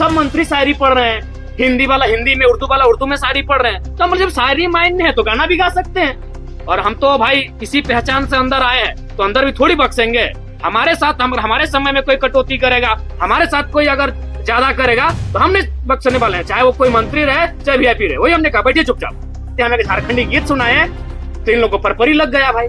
सब मंत्री शायरी पढ़ रहे हैं, हिंदी वाला हिंदी में, उर्दू वाला उर्दू में शायरी पढ़ रहे हैं, तो हम जब शायरी माइंड है तो गाना भी गा सकते हैं। और हम तो भाई किसी पहचान से अंदर आए हैं तो अंदर भी थोड़ी बख्शेंगे। हमारे साथ हमारे समय में कोई कटौती करेगा, हमारे साथ कोई अगर ज्यादा करेगा तो हम नहीं बख्शने वाले हैं, चाहे वो कोई मंत्री रहे चाहे वीआईपी रहे। वही हमने कहा बैठिए चुपचाप। हमें झारखंडी गीत सुनाए तो इन लोगों को परपरी लग गया भाई।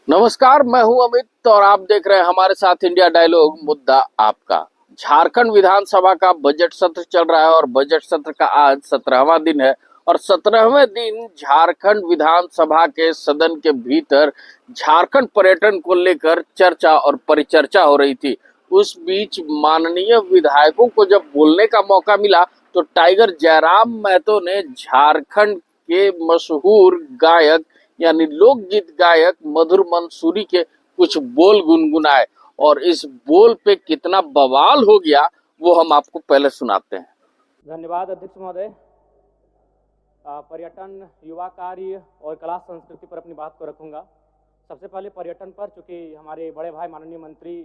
नमस्कार, मैं हूं अमित और आप देख रहे हैं हमारे साथ इंडिया डायलॉग, मुद्दा आपका। झारखंड विधानसभा का बजट सत्र चल रहा है और बजट सत्र का आज 17वां दिन है और 17वें दिन झारखंड विधानसभा के सदन के भीतर झारखंड पर्यटन को लेकर चर्चा और परिचर्चा हो रही थी। उस बीच माननीय विधायकों को जब बोलने का मौका मिला तो टाइगर जयराम महतो ने झारखंड के मशहूर गायक यानी लोकगीत गायक मधुर मंसूरी के कुछ बोल गुनगुनाए और इस बोल पे कितना बवाल हो गया वो हम आपको पहले सुनाते हैं। धन्यवाद अध्यक्ष महोदय। पर्यटन, युवा कार्य और कला संस्कृति पर अपनी बात को रखूंगा। सबसे पहले पर्यटन पर, चूंकि हमारे बड़े भाई माननीय मंत्री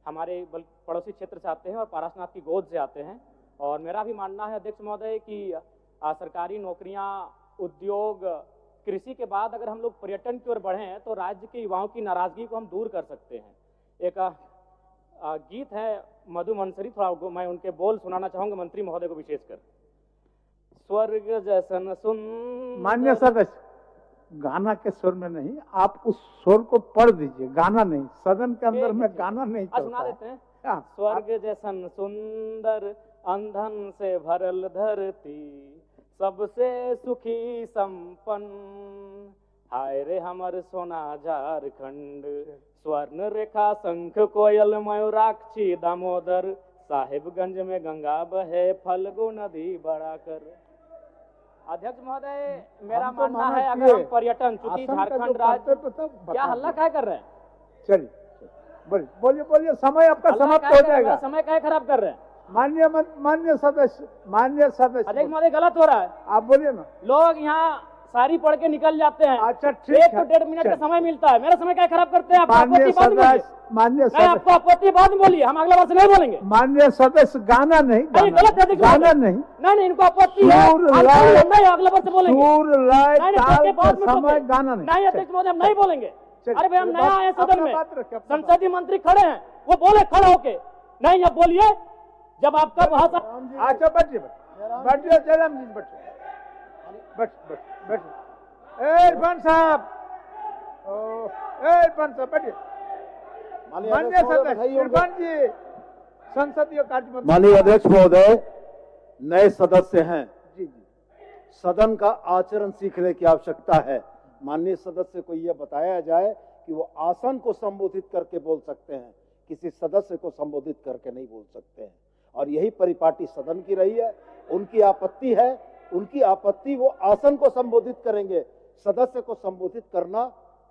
हमारे पड़ोसी क्षेत्र से आते हैं और पारसनाथ की गोद से आते हैं, और मेरा भी मानना है अध्यक्ष महोदय कि सरकारी नौकरियां, उद्योग, कृषि के बाद अगर हम लोग पर्यटन की ओर बढ़ें तो राज्य के युवाओं की नाराजगी को हम दूर कर सकते हैं। एक गीत है मधु मंसूरी, थोड़ा मैं उनके बोल सुनाना चाहूंगा मंत्री महोदय को विशेषकर। स्वर्ग जैसन सुंदर। मान्य सदस्य, गाना के सुर में नहीं, आप उस सुर को पढ़ दीजिए, गाना नहीं। सदन के अंदर में गाना नहीं चलता। सुना देते हैं। स्वर्ग जैसन सुंदर, अंधन से भरल धरती, सबसे सुखी संपन्न, हाय रे हमर सोना झारखंड, स्वर्ण रेखा शंख कोयल मयूराक्षी दामोदर, साहिबगंज में गंगा बहे फल्गु नदी बढ़ाकर। अध्यक्ष महोदय, मेरा मानना है अगर हम पर्यटन, चूंकि झारखंड राज्य, क्या हल्ला क्या कर रहे हैं? चलिए बोलिए, समय आपका समाप्त हो जाएगा। समय क्या खराब कर रहे हैं? मान्य सदस्य अध्यक्ष महोदय, गलत हो रहा है। आप बोलिए ना। लोग यहाँ सारी पढ़ के निकल जाते हैं। अच्छा ठीक है, 1 तो 1.5 मिनट का समय मिलता है। मेरा समय क्या खराब करते हैं आप? मान्य सदस्य, आपको आपत्ति बाद में बोलिए, हम अगला बार से नहीं बोलेंगे। मान्य सदस्य, गाना नहीं, गलत है, गाना नहीं, नहीं इनको आपत्ति है, अगला बार से बोलेंगे। समय गाना नहीं अध्यक्ष महोदय, हम नहीं बोलेंगे। अरे भाई, हम नया आए सदन में, संसदीय मंत्री खड़े हैं, वो बोले खड़े होके, नहीं अब बोलिए जब आपका भाषा। अच्छा बैठिए जयराम जी, बैठिए। इरफान साहब बैठिए। माननीय सदस्य इरफान जी, संसदीय कार्य मंत्री। माननीय अध्यक्ष महोदय, नए सदस्य हैं, जी, सदन का आचरण सीखने की आवश्यकता है। माननीय सदस्य को यह बताया जाए कि वो आसन को संबोधित करके बोल सकते हैं, किसी सदस्य को संबोधित करके नहीं बोल सकते हैं, और यही परिपाटी सदन की रही है। उनकी आपत्ति है, उनकी आपत्ति वो आसन को संबोधित करेंगे, सदस्य को संबोधित करना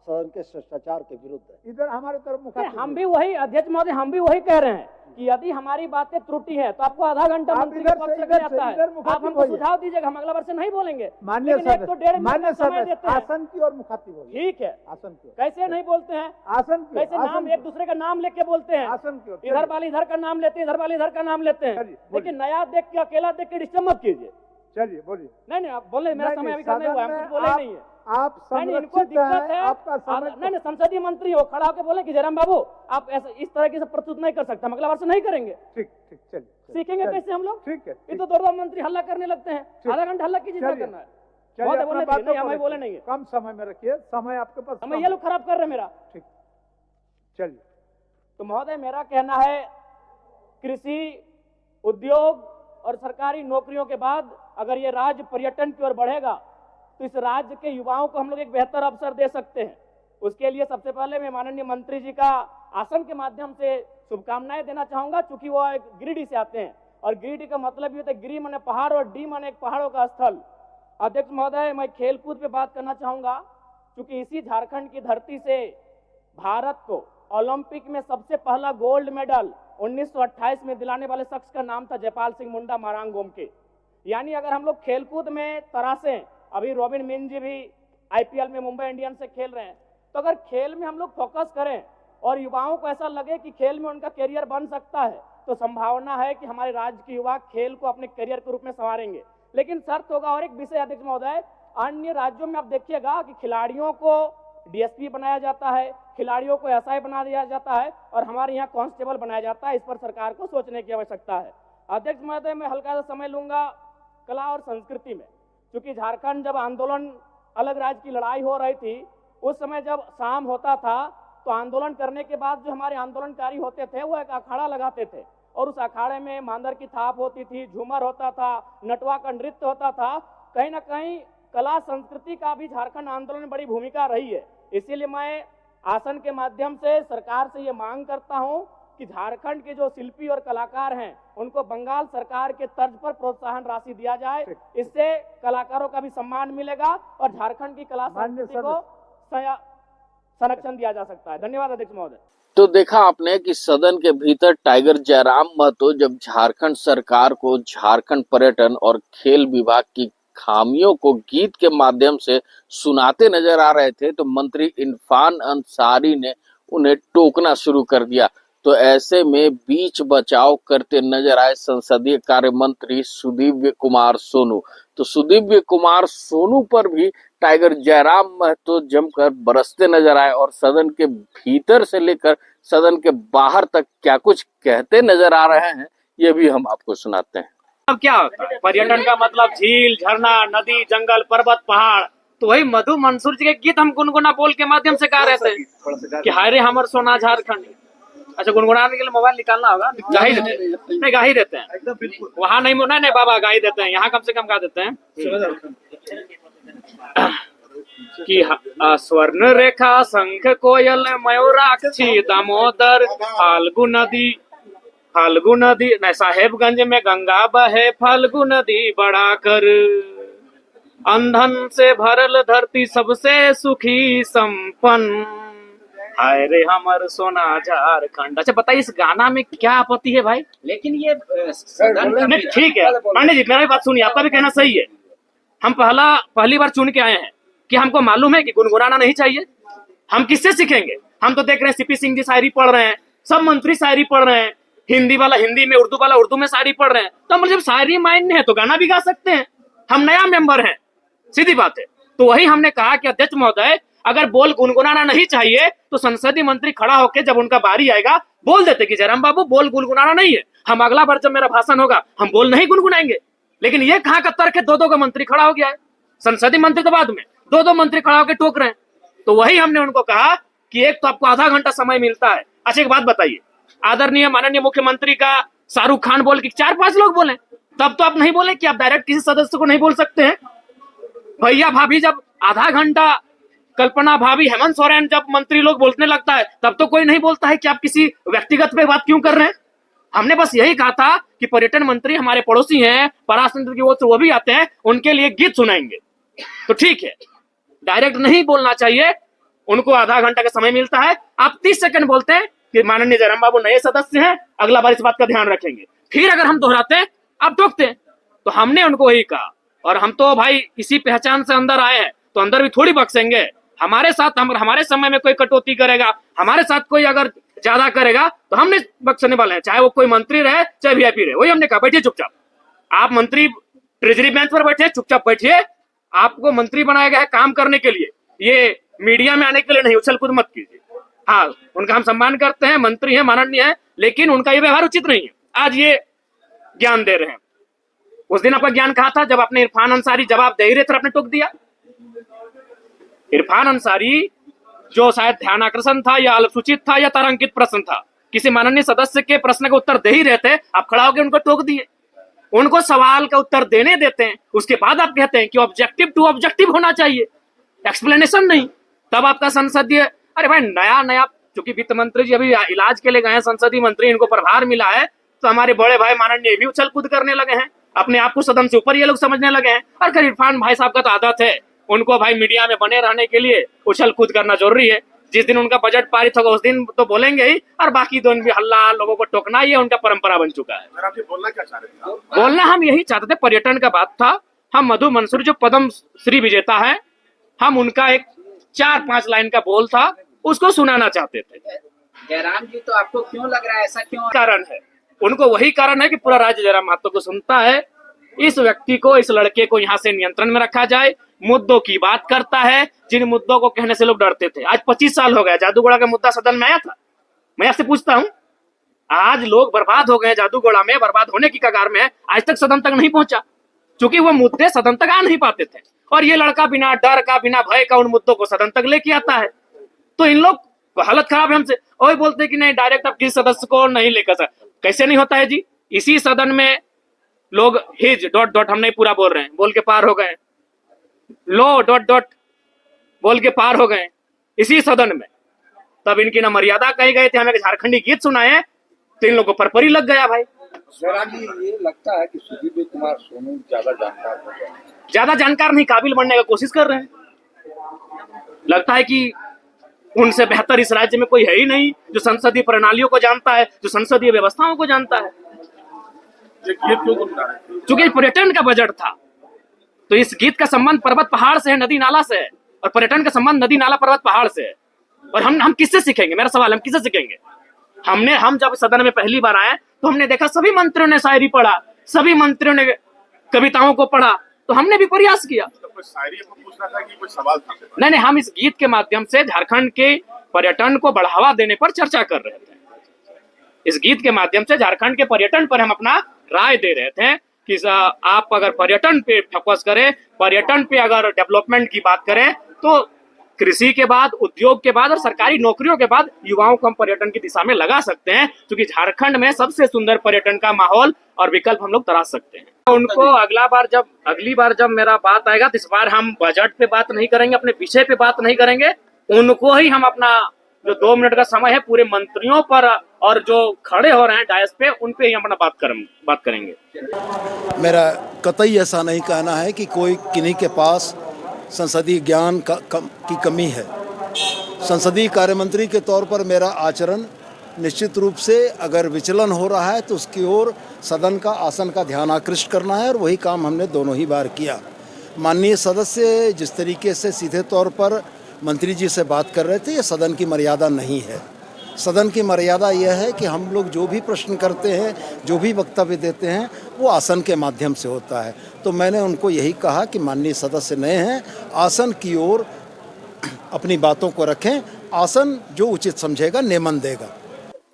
सदन के शिष्टाचार के विरुद्ध है। इधर हमारे तरफ मुखातिब, हम भी वही अध्यक्ष महोदय, हम भी वही कह रहे हैं कि यदि हमारी बातें त्रुटि है तो आपको आधा घंटा मंत्री के पक्ष से आता है, आप हमको सुझाव दीजिएगा, हम अगला बार से नहीं बोलेंगे। मान्य सदस्य, तो 1.5 मिनट समय देते हैं। आसन की और मुखातिब होइए। ठीक है, आसन की। कैसे नहीं बोलते हैं? आसन की, कैसे नाम एक दूसरे का नाम लेके बोलते हैं? आसन की। इधर वाले इधर का नाम लेते हैं, इधर वाले इधर का नाम लेते हैं, लेकिन नया देख के, अकेला देख के डिस्टर्ब मत कीजिए। चलिए बोलिए। नहीं आप बोले, मेरा समय अभी करने हुआ, हम कुछ बोले नहीं है। आप इनको दिक्कत है, आपका समय। नहीं संसदीय मंत्री हो, खड़ा होकर बोले कि जयराम बाबू आप ऐसा इस तरह की प्रस्तुत नहीं कर सकते, हम अगला बार से नहीं करेंगे। ठीक चलिए। सीखेंगे कैसे हम लोग? ठीक है। ये तो 2 मंत्री हल्ला करने लगते हैं, आधा घंटा हल्ला कीजिए, क्या करना है? हमें बोले नहीं है। कम समय में रखिए, समय आपके पास। समय ये लोग खराब कर रहे हैं मेरा। ठीक, चलिए। तो महोदय, मेरा कहना है कृषि, उद्योग और सरकारी नौकरियों के बाद अगर ये राज्य पर्यटन की ओर बढ़ेगा तो इस राज्य के युवाओं को हम लोग एक बेहतर अवसर दे सकते हैं। उसके लिए सबसे पहले मैं माननीय मंत्री जी का आसन के माध्यम से शुभकामनाएं देना चाहूंगा, चूंकि वो एक गिरिडीह से आते हैं और गिरिडीह का मतलब ये होता है, गिरी माने पहाड़ और डी माने एक पहाड़ों का स्थल। अध्यक्ष महोदय, मैं खेलकूद पे बात करना चाहूंगा, क्योंकि इसी झारखंड की धरती से भारत को ओलंपिक में सबसे पहला गोल्ड मेडल 1928 में दिलाने वाले शख्स का नाम था जयपाल सिंह मुंडा मारांगोम के। यानी अगर हम लोग खेलकूद में तरासें, अभी रॉबिन मिन जी भी आईपीएल में मुंबई इंडियंस से खेल रहे हैं, तो अगर खेल में हम लोग फोकस करें और युवाओं को ऐसा लगे कि खेल में उनका कैरियर बन सकता है, तो संभावना है कि हमारे राज्य के युवा खेल को अपने करियर के रूप में संवारेंगे। लेकिन शर्त होगा और एक विषय अध्यक्ष महोदय, अन्य राज्यों में आप देखिएगा कि खिलाड़ियों को डीएसपी बनाया जाता है, खिलाड़ियों को एसआई बना दिया जाता है और हमारे यहाँ कांस्टेबल बनाया जाता है। इस पर सरकार को सोचने की आवश्यकता है। अध्यक्ष महोदय, मैं हल्का सा समय लूंगा कला और संस्कृति में, क्योंकि झारखंड जब आंदोलन अलग राज्य की लड़ाई हो रही थी, उस समय जब शाम होता था तो आंदोलन करने के बाद जो हमारे आंदोलनकारी होते थे वो एक अखाड़ा लगाते थे और उस अखाड़े में मांदर की थाप होती थी, झूमर होता था, नटवा का नृत्य होता था। कहीं ना कहीं कला संस्कृति का भी झारखंड आंदोलन में बड़ी भूमिका रही है। इसीलिए मैं आसन के माध्यम से सरकार से ये मांग करता हूं कि झारखंड के जो शिल्पी और कलाकार हैं उनको बंगाल सरकार के तर्ज पर प्रोत्साहन राशि दिया जाए। इससे कलाकारों का भी सम्मान मिलेगा और झारखंड की कला संस्कृति को संरक्षण दिया जा सकता है। धन्यवाद अध्यक्ष महोदय। तो देखा आपने कि सदन के भीतर टाइगर जयराम महतो जब झारखंड सरकार को झारखंड पर्यटन और खेल विभाग की खामियों को गीत के माध्यम से सुनाते नजर आ रहे थे, तो मंत्री इरफान अंसारी ने उन्हें टोकना शुरू कर दिया। तो ऐसे में बीच बचाव करते नजर आए संसदीय कार्य मंत्री सुदीव्य कुमार सोनू। तो सुदीव्य कुमार सोनू पर भी टाइगर जयराम महतो जमकर बरसते नजर आए और सदन के भीतर से लेकर सदन के बाहर तक क्या कुछ कहते नजर आ रहे हैं, ये भी हम आपको सुनाते हैं। अब क्या होता है, पर्यटन का मतलब झील, झरना, नदी, जंगल, पर्वत, पहाड़। तो वही मधु मंसूर जी के गीत हम गुनगुना बोल के माध्यम से गा रहे थे कि हाय रे हमर सोना झारखंड। अच्छा, गुनगुनाने के लिए मोबाइल निकालना होगा, गा ही देते हैं। नहीं, गा ही देते हैं वहाँ। नहीं नहीं बाबा, गा ही देते हैं, यहाँ कम से कम गा देते हैं कि स्वर्ण रेखा, शंख, कोयल, मयूराक्षी, दामोदर, फाल्गु नदी नहीं, साहेबगंज में गंगा बहे, फाल्गु नदी बढ़ा कर, अंधन से भरल धरती सबसे सुखी संपन्न, हाय रे हमर सोना झारखंड। अच्छा बताइए, इस गाना में क्या आपत्ति है भाई? लेकिन ये नहीं, ठीक है पांडे जी, मेरी बात सुनिए, आपका भी कहना सही है। हम पहली बार चुन के आए हैं कि हमको मालूम है कि गुनगुनाना नहीं चाहिए। हम किससे सीखेंगे? हम तो देख रहे हैं सीपी सिंह जी शायरी पढ़ रहे हैं, सब मंत्री शायरी पढ़ रहे हैं, हिंदी वाला हिंदी में, उर्दू वाला उर्दू में शायरी पढ़ रहे हैं। तो हम जब शायरी माइंड है तो गाना भी गा सकते हैं। हम नया मेंबर हैं, सीधी बात है। तो वही हमने कहा कि अध्यक्ष महोदय, अगर बोल गुनगुनाना नहीं चाहिए तो संसदीय मंत्री खड़ा होकर जब उनका बारी आएगा बोल देते कि जयराम बाबू बोल गुनगुनाना नहीं है, हम अगला बार जब मेरा भाषण होगा हम बोल नहीं गुनगुनाएंगे। लेकिन ये कहाँ का तर्क है? दो का मंत्री खड़ा हो गया है, संसदीय मंत्री तो बाद में, दो मंत्री खड़ा होकर टोक रहे हैं। तो वही हमने उनको कहा कि एक तो आपको आधा घंटा समय मिलता है। अच्छा एक बात बताइए, आदरणीय माननीय मुख्यमंत्री का शाहरुख खान बोल के 4-5 लोग बोले, तब तो आप नहीं बोले कि आप डायरेक्ट किसी सदस्य को नहीं बोल सकते हैं। भैया भाभी जब आधा घंटा, कल्पना भाभी, हेमंत सोरेन जब मंत्री लोग बोलने लगता है तब तो कोई नहीं बोलता है कि आप किसी व्यक्तिगत पे बात क्यों कर रहे हैं। हमने बस यही कहा था कि पर्यटन मंत्री हमारे पड़ोसी हैं, पराशर की ओर से वो भी आते हैं, उनके लिए गीत सुनाएंगे तो ठीक है, डायरेक्ट नहीं बोलना चाहिए। उनको आधा घंटा का समय मिलता है, आप 30 सेकंड बोलते हैं कि माननीय जयराम बाबू नए सदस्य हैं, अगला बार इस बात का ध्यान रखेंगे। फिर अगर हम दोहराते हैं आप टोकते हैं। तो हमने उनको वही कहा, और हम तो भाई इसी पहचान से अंदर आए हैं, तो अंदर भी थोड़ी बख्शेंगे। हमारे साथ हमारे समय में कोई कटौती करेगा, हमारे साथ कोई अगर ज्यादा करेगा तो हम नहीं बख्शने वाले हैं, चाहे वो कोई मंत्री रहे चाहे वीआईपी रहे। वही हमने कहा, बैठिए चुपचाप, आप मंत्री ट्रेजरी बेंच पर बैठिए, चुपचाप बैठिए। आपको मंत्री बनाया गया है काम करने के लिए, ये मीडिया में आने के लिए नहीं, उछल कूद मत कीजिए। हाँ, उनका हम सम्मान करते हैं, मंत्री है, माननीय है, लेकिन उनका ये व्यवहार उचित नहीं है। आज ये ज्ञान दे रहे हैं, उस दिन आपका ज्ञान कहा था जब आपने इरफान अंसारी जवाब दे रहे थे, आपने टोक दिया। इरफान अंसारी जो शायद ध्यान आकर्षण था या अल्पसूचित था या तारांकित प्रश्न था, किसी माननीय सदस्य के प्रश्न का उत्तर दे ही रहे थे, आप खड़ा होकर उनको टोक दिए। उनको सवाल का उत्तर देने देते हैं, उसके बाद आप कहते हैं कि ऑब्जेक्टिव टू ऑब्जेक्टिव होना चाहिए, एक्सप्लेनेशन नहीं। तब आपका संसदीय, अरे भाई नया चूंकि वित्त मंत्री जी अभी इलाज के लिए गए हैं, संसदीय मंत्री, इनको प्रभार मिला है, तो हमारे बड़े भाई माननीय भी उछल कूद करने लगे हैं, अपने आप को सदन से ऊपर ये लोग समझने लगे हैं। और फिर इरफान भाई साहब का तो आदत है, उनको भाई मीडिया में बने रहने के लिए उछल कूद करना जरूरी है। जिस दिन उनका बजट पारित होगा उस दिन तो बोलेंगे ही, और बाकी दिन भी हल्ला, लोगों को टोकना, ये उनका परंपरा बन चुका है। आप ये बोलना क्या चाह रहे थे? बोलना हम यही चाहते थे, पर्यटन का बात था। हम मधु मंसूर जो पद्म श्री विजेता है, हम उनका एक 4-5 लाइन का बोल था, उसको सुनाना चाहते थे। जयराम जी, तो आपको क्यों लग रहा है, ऐसा क्यों? कारण है उनको वही कारण है कि पूरा राज्य जयराम महतो को सुनता है। इस व्यक्ति को, इस लड़के को यहाँ से नियंत्रण में रखा जाए। मुद्दों की बात करता है, जिन मुद्दों को कहने से लोग डरते थे। आज 25 साल हो गया, जादूगोड़ा का मुद्दा सदन में आया था। मैं आपसे पूछता हूँ, आज लोग बर्बाद हो गए जादूगोड़ा में, बर्बाद होने की कगार में है, आज तक सदन तक नहीं पहुंचा, क्योंकि वो मुद्दे सदन तक आ नहीं पाते थे। और ये लड़का बिना डर का, बिना भय का उन मुद्दों को सदन तक लेके आता है। तो इन लोग हालत खराब है हमसे, और बोलते हैं कि नहीं डायरेक्ट आप किसी सदस्य को नहीं लेकर सर। कैसे नहीं होता है जी? इसी सदन में लोग हिज डॉट डॉट, हम नहीं पूरा बोल रहे हैं, बोल के पार हो गए। लो डॉट डॉट बोल के पार हो गए इसी सदन में। तब इनकी ना मर्यादा कही गए थे, हमें झारखंडी गीत सुनाए तो इन लोगों को परपरी लग गया भाई। जयराम जी, ये लगता है कि सुदीप कुमार सोनू ज्यादा जानकार हो गए, ज्यादा जानकार नहीं, काबिल बनने का कोशिश कर रहे हैं। लगता है कि उनसे बेहतर इस राज्य में कोई है ही नहीं जो संसदीय प्रणालियों को जानता है, जो संसदीय व्यवस्थाओं को जानता है। क्योंकि पर्यटन का बजट था, तो इस गीत का संबंध पर्वत पहाड़ से है, नदी नाला से है, और पर्यटन का संबंध नदी नाला पर्वत पहाड़ से है। और हम किससे सीखेंगे? मेरा सवाल, हम किससे सीखेंगे? हम जब सदन में पहली बार आए तो हमने देखा सभी मंत्रियों ने शायरी पढ़ा, सभी मंत्रियों ने कविताओं को पढ़ा, तो हमने भी प्रयास किया। तो शायरी को पूछना था कि कोई सवाल था? नहीं, हम इस गीत के माध्यम से झारखंड के पर्यटन को बढ़ावा देने पर चर्चा कर रहे थे। इस गीत के माध्यम से झारखंड के पर्यटन पर हम अपना राय दे रहे थे कि आप अगर पर्यटन पे फोकस करें, पर्यटन पे अगर डेवलपमेंट की बात करें, तो कृषि के बाद, उद्योग के बाद और सरकारी नौकरियों के बाद युवाओं को हम पर्यटन की दिशा में लगा सकते हैं, क्योंकि झारखंड में सबसे सुंदर पर्यटन का माहौल और विकल्प हम लोग तराश सकते हैं। उनको अगली बार जब मेरा बात आएगा, तो इस बार हम बजट पे बात नहीं करेंगे, अपने विषय पे बात नहीं करेंगे। उनको ही हम अपना जो 2 मिनट का समय है पूरे मंत्रियों पर और जो खड़े हो रहे हैं डायस पे, उन पे ही अपना बात करेंगे। मेरा कतई ऐसा नहीं कहना है कि कोई किन्हीं के पास संसदीय ज्ञान की कमी है। संसदीय कार्यमंत्री के तौर पर मेरा आचरण निश्चित रूप से अगर विचलन हो रहा है तो उसकी ओर सदन का, आसन का ध्यान आकृष्ट करना है, और वही काम हमने दोनों ही बार किया। माननीय सदस्य जिस तरीके से सीधे तौर पर मंत्री जी से बात कर रहे थे, ये सदन की मर्यादा नहीं है। सदन की मर्यादा यह है कि हम लोग जो भी प्रश्न करते हैं, जो भी वक्तव्य देते हैं, वो आसन के माध्यम से होता है। तो मैंने उनको यही कहा कि माननीय सदस्य नए हैं, आसन की ओर अपनी बातों को रखें, आसन जो उचित समझेगा नेमन देगा।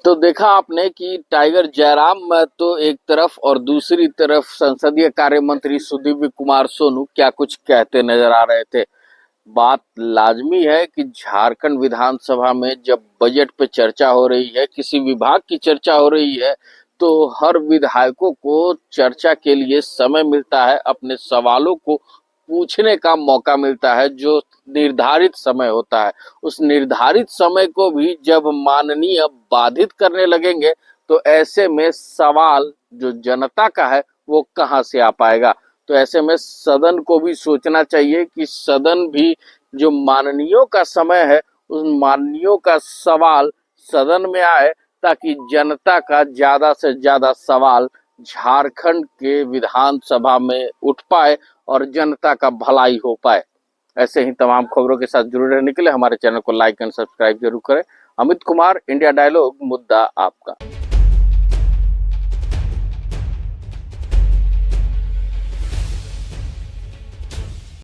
तो देखा आपने कि टाइगर जयराम महतो एक तरफ और दूसरी तरफ संसदीय कार्य मंत्री सुदीप कुमार सोनू क्या कुछ कहते नजर आ रहे थे। बात लाजमी है कि झारखंड विधानसभा में जब बजट पे चर्चा हो रही है, किसी विभाग की चर्चा हो रही है, तो हर विधायकों को चर्चा के लिए समय मिलता है, अपने सवालों को पूछने का मौका मिलता है, जो निर्धारित समय होता है। उस निर्धारित समय को भी जब माननीय बाधित करने लगेंगे, तो ऐसे में सवाल जो जनता का है वो कहाँ से आ पाएगा। तो ऐसे में सदन को भी सोचना चाहिए कि सदन भी जो माननीयों का समय है, उस माननीयों का सवाल सदन में आए, ताकि जनता का ज्यादा से ज्यादा सवाल झारखंड के विधानसभा में उठ पाए और जनता का भलाई हो पाए। ऐसे ही तमाम खबरों के साथ जुड़े रहने के लिए हमारे चैनल को लाइक एंड सब्सक्राइब जरूर करें। अमित कुमार, इंडिया डायलॉग, मुद्दा आपका।